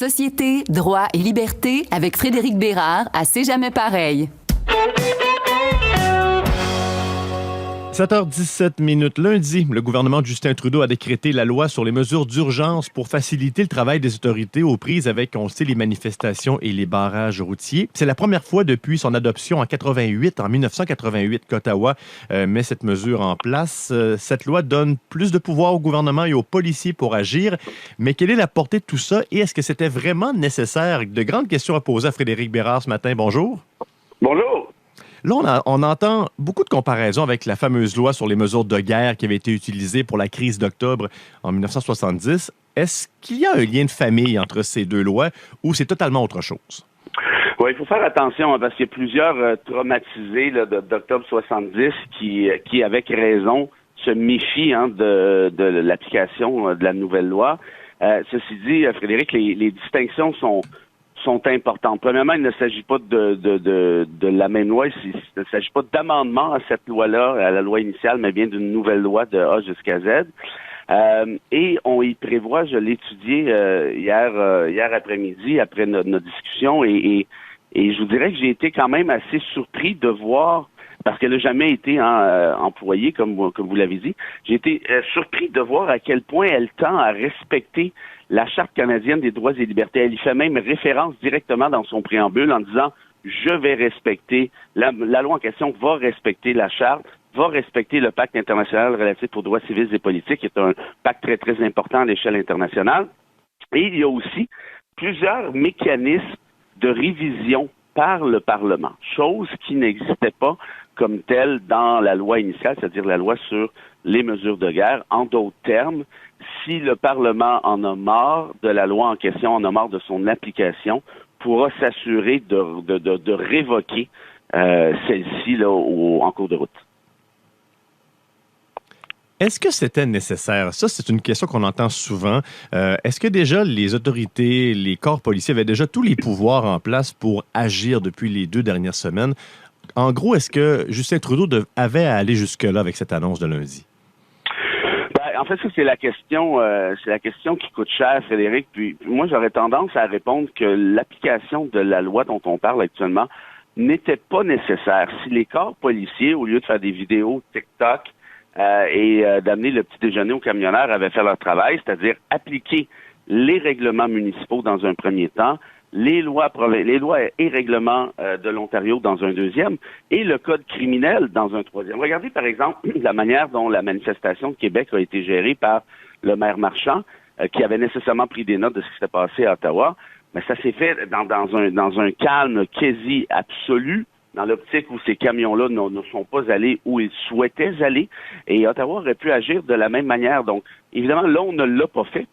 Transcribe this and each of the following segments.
Société, droit et liberté avec Frédéric Bérard à C'est jamais pareil. 7h17 lundi, le gouvernement de Justin Trudeau a décrété la loi sur les mesures d'urgence pour faciliter le travail des autorités aux prises avec, on le sait, les manifestations et les barrages routiers. C'est la première fois depuis son adoption en 1988, qu'Ottawa met cette mesure en place. Cette loi donne plus de pouvoir au gouvernement et aux policiers pour agir. Mais quelle est la portée de tout ça et est-ce que c'était vraiment nécessaire? De grandes questions à poser à Frédéric Bérard ce matin. Bonjour. Bonjour. Là, on entend beaucoup de comparaisons avec la fameuse loi sur les mesures de guerre qui avait été utilisée pour la crise d'octobre en 1970. Est-ce qu'il y a un lien de famille entre ces deux lois ou c'est totalement autre chose? Oui, il faut faire attention parce qu'il y a plusieurs traumatisés là, d'octobre 70 qui, avec raison, se méfient de l'application de la nouvelle loi. Ceci dit, Frédéric, les distinctions sont importantes. Premièrement, il ne s'agit pas de la même loi. Il ne s'agit pas d'amendement à cette loi-là, à la loi initiale, mais bien d'une nouvelle loi de A jusqu'à Z. Et on y prévoit, je l'ai étudié hier après-midi, après notre discussion, et je vous dirais que j'ai été quand même assez surpris de voir, parce qu'elle n'a jamais été employée, comme vous l'avez dit, j'ai été surpris de voir à quel point elle tend à respecter la Charte canadienne des droits et libertés. Elle y fait même référence directement dans son préambule en disant « Je vais respecter, la loi en question va respecter la Charte, va respecter le pacte international relatif aux droits civils et politiques, qui est un pacte très, très important à l'échelle internationale. » Et il y a aussi plusieurs mécanismes de révision par le Parlement, chose qui n'existait pas comme telle dans la loi initiale, c'est-à-dire la loi sur les mesures de guerre. En d'autres termes, si le Parlement en a marre de la loi en question, en a marre de son application, pourra s'assurer de révoquer celle-ci là, en cours de route. Est-ce que c'était nécessaire? Ça, c'est une question qu'on entend souvent. Est-ce que déjà les autorités, les corps policiers avaient déjà tous les pouvoirs en place pour agir depuis les 2 dernières semaines? En gros, est-ce que Justin Trudeau avait à aller jusque-là avec cette annonce de lundi? En fait, ça, c'est la question qui coûte cher, Frédéric. Puis moi, j'aurais tendance à répondre que l'application de la loi dont on parle actuellement n'était pas nécessaire. Si les corps policiers, au lieu de faire des vidéos TikTok et d'amener le petit déjeuner aux camionneurs, avaient fait leur travail, c'est-à-dire appliquer les règlements municipaux dans un premier temps, les lois et règlements de l'Ontario dans un deuxième, et le code criminel dans un troisième. Regardez, par exemple, la manière dont la manifestation de Québec a été gérée par le maire Marchand, qui avait nécessairement pris des notes de ce qui s'était passé à Ottawa. Mais ça s'est fait dans un calme quasi absolu, dans l'optique où ces camions-là ne sont pas allés où ils souhaitaient aller, et Ottawa aurait pu agir de la même manière. Donc, évidemment, là, on ne l'a pas fait.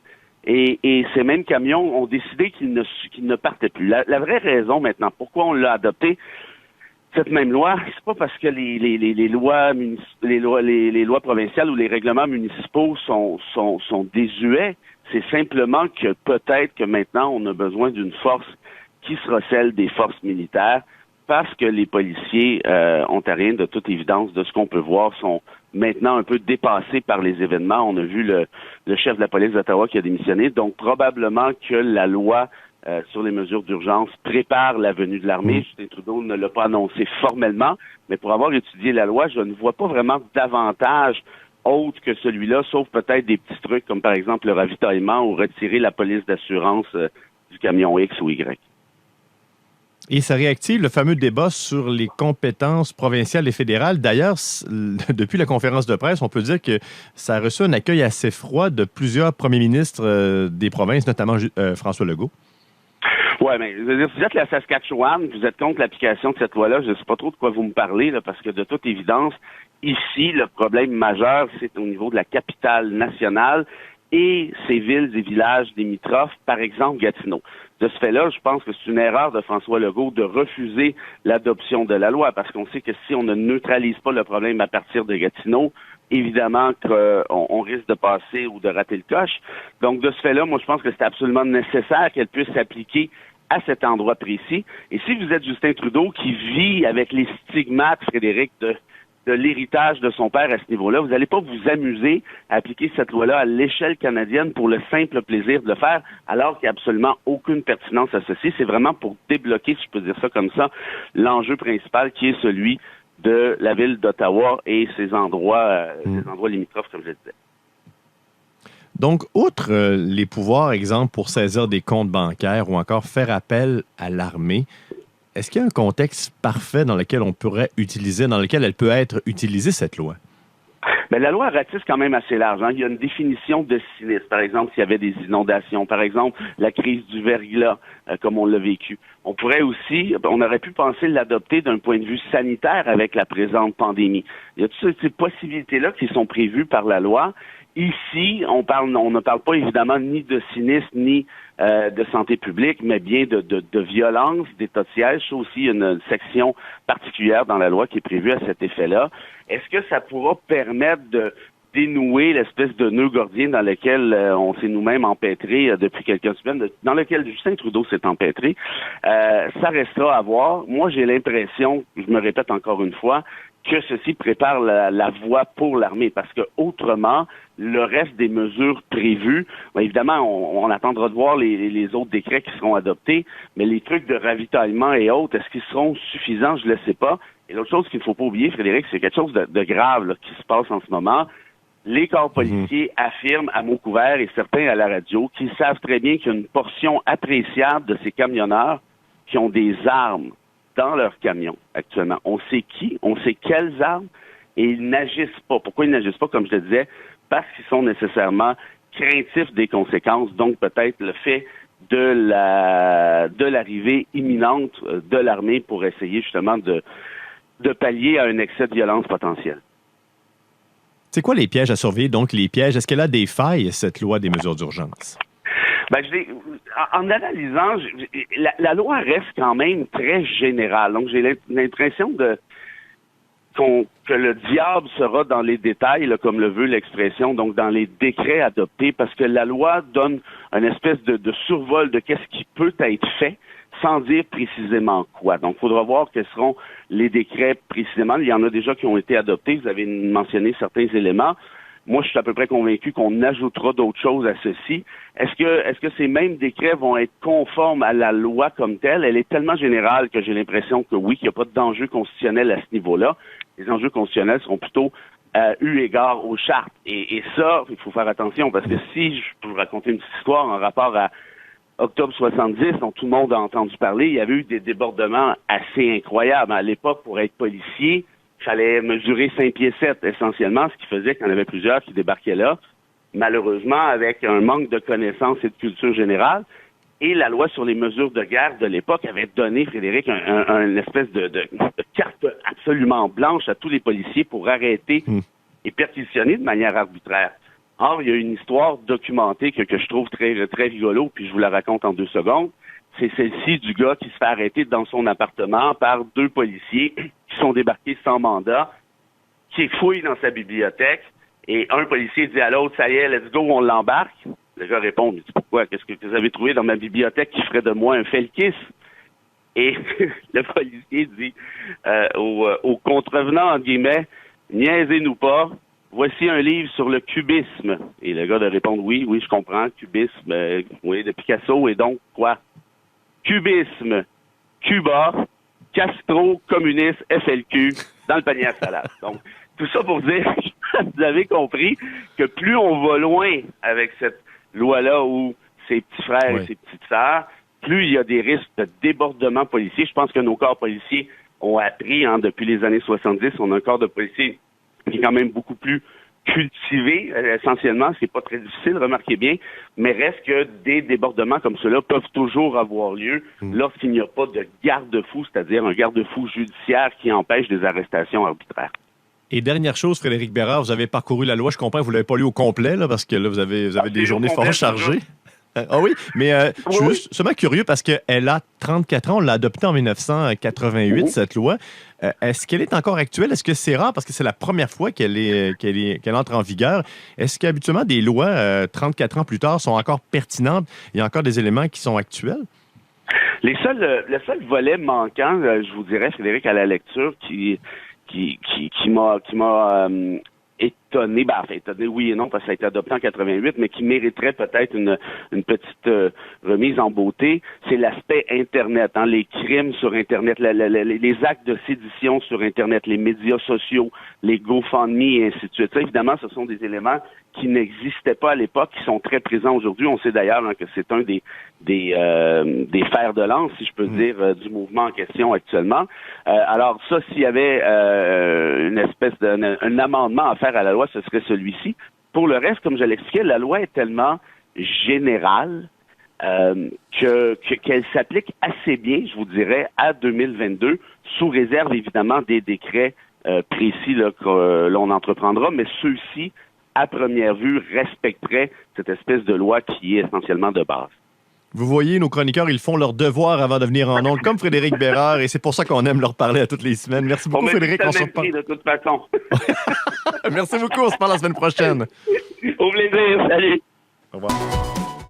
Et ces mêmes camions ont décidé qu'ils ne partaient plus. La vraie raison maintenant, pourquoi on l'a adopté, cette même loi, c'est pas parce que les lois provinciales ou les règlements municipaux sont désuets, c'est simplement que peut-être que maintenant on a besoin d'une force qui sera celle des forces militaires, parce que les policiers ontariens, de toute évidence, de ce qu'on peut voir, sont maintenant un peu dépassés par les événements. On a vu le chef de la police d'Ottawa qui a démissionné. Donc, probablement que la loi sur les mesures d'urgence prépare la venue de l'armée. Justin Trudeau ne l'a pas annoncé formellement, mais pour avoir étudié la loi, je ne vois pas vraiment d'avantage autre que celui-là, sauf peut-être des petits trucs comme, par exemple, le ravitaillement ou retirer la police d'assurance du camion X ou Y. Et ça réactive le fameux débat sur les compétences provinciales et fédérales. D'ailleurs, depuis la conférence de presse, on peut dire que ça a reçu un accueil assez froid de plusieurs premiers ministres des provinces, notamment François Legault. Oui, mais je veux dire, si vous êtes la Saskatchewan, vous êtes contre l'application de cette loi-là, je ne sais pas trop de quoi vous me parlez, là, parce que de toute évidence, ici, le problème majeur, c'est au niveau de la capitale nationale et ses villes et villages limitrophes, par exemple Gatineau. De ce fait-là, je pense que c'est une erreur de François Legault de refuser l'adoption de la loi, parce qu'on sait que si on ne neutralise pas le problème à partir de Gatineau, évidemment qu'on risque de passer ou de rater le coche. Donc, de ce fait-là, moi, je pense que c'est absolument nécessaire qu'elle puisse s'appliquer à cet endroit précis. Et si vous êtes Justin Trudeau qui vit avec les stigmates, Frédéric, de l'héritage de son père à ce niveau-là. Vous n'allez pas vous amuser à appliquer cette loi-là à l'échelle canadienne pour le simple plaisir de le faire, alors qu'il n'y a absolument aucune pertinence associée. C'est vraiment pour débloquer, si je peux dire ça comme ça, l'enjeu principal qui est celui de la ville d'Ottawa et ses endroits limitrophes, comme je le disais. Donc, outre les pouvoirs, exemple, pour saisir des comptes bancaires ou encore faire appel à l'armée, est-ce qu'il y a un contexte parfait dans lequel elle peut être utilisée, cette loi? Mais la loi ratisse quand même assez large. Il y a une définition de sinistre. Par exemple, s'il y avait des inondations. Par exemple, la crise du verglas, comme on l'a vécu. On aurait pu penser l'adopter d'un point de vue sanitaire avec la présente pandémie. Il y a toutes ces possibilités-là qui sont prévues par la loi. Ici, on ne parle pas évidemment ni de sinistre ni de santé publique, mais bien de violence, d'état de siège. Ça aussi, il y a une section particulière dans la loi qui est prévue à cet effet-là. Est-ce que ça pourra permettre de dénouer l'espèce de nœud gordien dans lequel on s'est nous-mêmes empêtrés depuis quelques semaines, dans lequel Justin Trudeau s'est empêtré? Ça restera à voir. Moi, j'ai l'impression, je me répète encore une fois, que ceci prépare la voie pour l'armée, parce que autrement, le reste des mesures prévues, bien évidemment, on attendra de voir les autres décrets qui seront adoptés, mais les trucs de ravitaillement et autres, est-ce qu'ils seront suffisants? Je ne le sais pas. Et l'autre chose qu'il ne faut pas oublier, Frédéric, c'est quelque chose de grave là, qui se passe en ce moment. Les corps policiers affirment à mots couverts, et certains à la radio, qu'ils savent très bien qu'il y a une portion appréciable de ces camionneurs qui ont des armes dans leurs camions actuellement. On sait qui, on sait quelles armes, et ils n'agissent pas. Pourquoi ils n'agissent pas, comme je le disais? Parce qu'ils sont nécessairement craintifs des conséquences, donc peut-être le fait de l'arrivée imminente de l'armée pour essayer justement de pallier à un excès de violence potentiel. C'est quoi les pièges à surveiller? Donc, les pièges, est-ce qu'elle a des failles, cette loi des mesures d'urgence? En analysant, la loi reste quand même très générale. Donc, j'ai l'impression que le diable sera dans les détails, là, comme le veut l'expression, donc dans les décrets adoptés, parce que la loi donne une espèce de survol de qu'est-ce qui peut être fait, sans dire précisément quoi. Donc, il faudra voir quels seront les décrets précisément. Il y en a déjà qui ont été adoptés. Vous avez mentionné certains éléments. Moi, je suis à peu près convaincu qu'on ajoutera d'autres choses à ceci. Est-ce que ces mêmes décrets vont être conformes à la loi comme telle? Elle est tellement générale que j'ai l'impression que oui, qu'il n'y a pas d'enjeu constitutionnel à ce niveau-là. Les enjeux constitutionnels seront plutôt eu égard aux chartes. Et ça, il faut faire attention, parce que si je peux vous raconter une petite histoire en rapport à Octobre 70, dont tout le monde a entendu parler, il y avait eu des débordements assez incroyables. À l'époque, pour être policier, il fallait mesurer 5 pieds 7 essentiellement, ce qui faisait qu'il y en avait plusieurs qui débarquaient là, malheureusement avec un manque de connaissances et de culture générale. Et la loi sur les mesures de guerre de l'époque avait donné, Frédéric, une espèce de carte absolument blanche à tous les policiers pour arrêter et perquisitionner de manière arbitraire. Or, il y a une histoire documentée que je trouve très, très rigolo, puis je vous la raconte en 2 secondes. C'est celle-ci du gars qui se fait arrêter dans son appartement par 2 policiers qui sont débarqués sans mandat, qui fouillent dans sa bibliothèque, et un policier dit à l'autre, « Ça y est, let's go, on l'embarque. » Le gars répond, « Mais pourquoi? Qu'est-ce que vous avez trouvé dans ma bibliothèque qui ferait de moi un felkis? » Et le policier dit au contrevenant, entre guillemets, « Niaisez-nous pas. Voici un livre sur le cubisme. » Et le gars de répondre, oui, je comprends, cubisme, oui, de Picasso, et donc, quoi? Cubisme, Cuba, Castro, communiste, FLQ, dans le panier à salade. Donc, tout ça pour dire, vous avez compris que plus on va loin avec cette loi-là où ses petits frères et ses petites sœurs, plus il y a des risques de débordement policier. Je pense que nos corps policiers ont appris, depuis les années 70, on a un corps de policiers qui est quand même beaucoup plus cultivé, essentiellement, c'est pas très difficile, remarquez bien, mais reste que des débordements comme cela peuvent toujours avoir lieu lorsqu'il n'y a pas de garde-fou, c'est-à-dire un garde-fou judiciaire qui empêche des arrestations arbitraires. Et dernière chose, Frédéric Bérard, vous avez parcouru la loi, je comprends que vous ne l'avez pas lu au complet, là, parce que là, vous avez des journées fort chargées. Ah oui, mais je suis juste seulement curieux parce qu'elle a 34 ans, on l'a adoptée en 1988, cette loi. Est-ce qu'elle est encore actuelle? Est-ce que c'est rare parce que c'est la première fois qu'elle entre en vigueur? Est-ce qu'habituellement des lois 34 ans plus tard sont encore pertinentes? Il y a encore des éléments qui sont actuels? Le seul volet manquant, je vous dirais, Frédéric, à la lecture, qui m'a étonné, étonné oui et non, parce que ça a été adopté en 88, mais qui mériterait peut-être une petite remise en beauté, c'est l'aspect Internet, les crimes sur Internet, les actes de sédition sur Internet, les médias sociaux, les GoFundMe et ainsi de suite. Ça, évidemment, ce sont des éléments qui n'existaient pas à l'époque, qui sont très présents aujourd'hui. On sait d'ailleurs que c'est un des fers de lance, si je peux dire, du mouvement en question actuellement. Alors ça, s'il y avait une espèce un amendement à faire à la loi, ce serait celui-ci. Pour le reste, comme je l'expliquais, la loi est tellement générale qu'elle s'applique assez bien, je vous dirais, à 2022, sous réserve évidemment des décrets précis que l'on entreprendra, mais ceux-ci, à première vue, respecteraient cette espèce de loi qui est essentiellement de base. Vous voyez, nos chroniqueurs, ils font leur devoir avant de venir en ondes, comme Frédéric Bérard, et c'est pour ça qu'on aime leur parler à toutes les semaines. Merci beaucoup, Frédéric. On se reparle de toute façon. Merci beaucoup, on se parle la semaine prochaine. Au plaisir, salut. Au revoir.